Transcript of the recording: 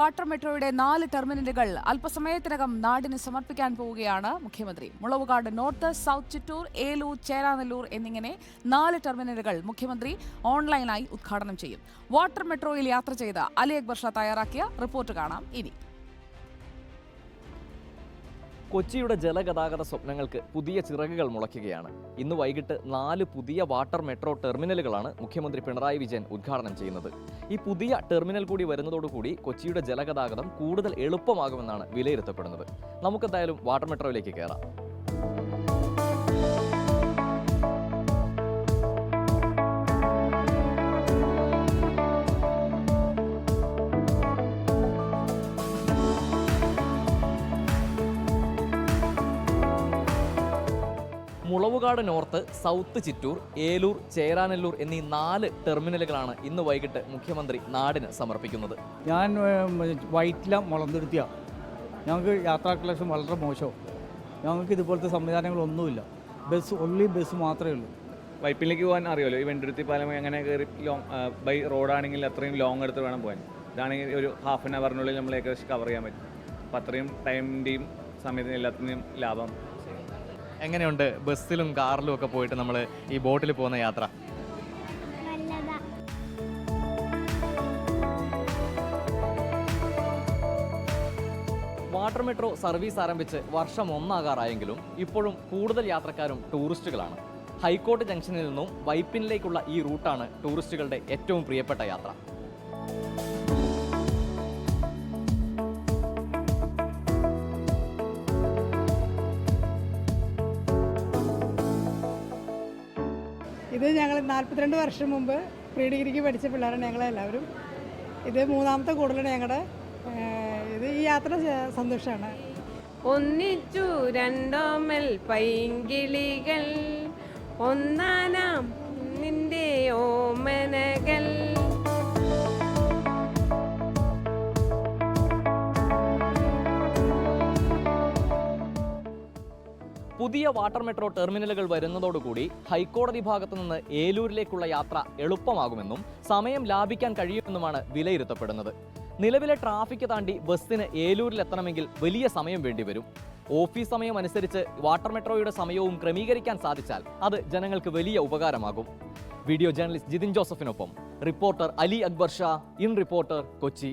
Water മെട്രോയുടെ 4 ടെർമിനലുകൾ അല്പസമയത്തിനകം നാടിന് സമർപ്പിക്കാൻ പോവുകയാണ് മുഖ്യമന്ത്രി. മുളവുകാട് നോർത്ത്, സൗത്ത് ചിറ്റൂർ, ഏലൂർ, ചേരാനെല്ലൂർ എന്നിങ്ങനെ 4 ടെർമിനലുകൾ മുഖ്യമന്ത്രി ഓൺലൈനായി ഉദ്ഘാടനം ചെയ്യും. വാട്ടർ മെട്രോയിൽ യാത്ര ചെയ്ത അലി അക്ബർ ഷാ തയ്യാറാക്കിയ റിപ്പോർട്ട് കാണാം ഇനി. കൊച്ചിയുടെ ജലഗതാഗത സ്വപ്നങ്ങൾക്ക് പുതിയ ചിറകുകൾ മുളയ്ക്കുകയാണ്. ഇന്ന് വൈകിട്ട് 4 പുതിയ വാട്ടർ മെട്രോ ടെർമിനലുകളാണ് മുഖ്യമന്ത്രി പിണറായി വിജയൻ ഉദ്ഘാടനം ചെയ്യുന്നത്. ഈ പുതിയ ടെർമിനൽ കൂടി വരുന്നതോടുകൂടി കൊച്ചിയുടെ ജലഗതാഗതം കൂടുതൽ എളുപ്പമാകുമെന്നാണ് വിലയിരുത്തപ്പെടുന്നത്. നമുക്കെന്തായാലും വാട്ടർ മെട്രോയിലേക്ക് കയറാം. മുളവുകാട് നോർത്ത്, സൗത്ത് ചിറ്റൂർ, ഏലൂർ, ചേരാനെല്ലൂർ എന്നീ 4 ടെർമിനലുകളാണ് ഇന്ന് വൈകിട്ട് മുഖ്യമന്ത്രി നാടിന് സമർപ്പിക്കുന്നത്. ഞാൻ വൈറ്റില മുളന്തുരുത്തിയാണ്. ഞങ്ങൾക്ക് യാത്രാ കളക്ഷൻ വളരെ മോശം. ഞങ്ങൾക്ക് ഇതുപോലത്തെ സംവിധാനങ്ങളൊന്നുമില്ല. ബസ് മാത്രമേ ഉള്ളൂ. വൈപ്പിലേക്ക് പോകാൻ അറിയാമല്ലോ, ഈ വെണ്ടുരുത്തി പാലം അങ്ങനെ കയറി ബൈ റോഡാണെങ്കിൽ അത്രയും ലോങ് എടുത്ത് വേണം പോകാൻ. ഇതാണെങ്കിൽ ഒരു ഹാഫ് ആൻ അവറിനുള്ളിൽ നമ്മൾ ഏകദേശം കവർ ചെയ്യാൻ പറ്റും. അപ്പം അത്രയും ടൈമിൻ്റെയും സമയത്തിനും എല്ലാത്തിനും ലാഭം. എങ്ങനെയുണ്ട് ബസ്സിലും കാറിലും ഒക്കെ പോയിട്ട് നമ്മൾ ഈ ബോട്ടിൽ പോകുന്ന യാത്ര? വാട്ടർ മെട്രോ സർവീസ് ആരംഭിച്ച് വർഷം 1 ആകാറായെങ്കിലും ഇപ്പോഴും കൂടുതൽ യാത്രക്കാരും ടൂറിസ്റ്റുകളാണ്. ഹൈക്കോർട്ട് ജംഗ്ഷനിൽ നിന്നും വൈപ്പിനിലേക്കുള്ള ഈ റൂട്ടാണ് ടൂറിസ്റ്റുകളുടെ ഏറ്റവും പ്രിയപ്പെട്ട യാത്ര. ഇത് ഞങ്ങൾ 42 വർഷം മുമ്പ് പ്രീ ഡിഗ്രിക്ക് പഠിച്ച പിള്ളേരാണ് ഞങ്ങളെല്ലാവരും. ഇത് 3ാമത്തെ കൂടുതലാണ് ഞങ്ങളുടെ. ഈ യാത്ര സന്തോഷമാണ്. ഒന്നിച്ചു രണ്ടോമൽ പൈങ്കിളികൾ, ഒന്നാനാം നിന്റെ ഓമനകൾ. പുതിയ വാട്ടർ മെട്രോ ടെർമിനലുകൾ വരുന്നതോടുകൂടി ഹൈക്കോടതി ഭാഗത്തു നിന്ന് ഏലൂരിലേക്കുള്ള യാത്ര എളുപ്പമാകുമെന്നും സമയം ലാഭിക്കാൻ കഴിയുമെന്നുമാണ് വിലയിരുത്തപ്പെടുന്നത്. നിലവിലെ ട്രാഫിക് താണ്ടി ബസ്സിന് ഏലൂരിലെത്തണമെങ്കിൽ വലിയ സമയം വേണ്ടിവരും. ഓഫീസ് സമയം അനുസരിച്ച് വാട്ടർ മെട്രോയുടെ സമയവും ക്രമീകരിക്കാൻ സാധിച്ചാൽ അത് ജനങ്ങൾക്ക് വലിയ ഉപകാരമാകും. വീഡിയോ ജേർണലിസ്റ്റ് ജിതിൻ ജോസഫിനൊപ്പം reporter Ali Akbar Shah, in reporter, Kochi.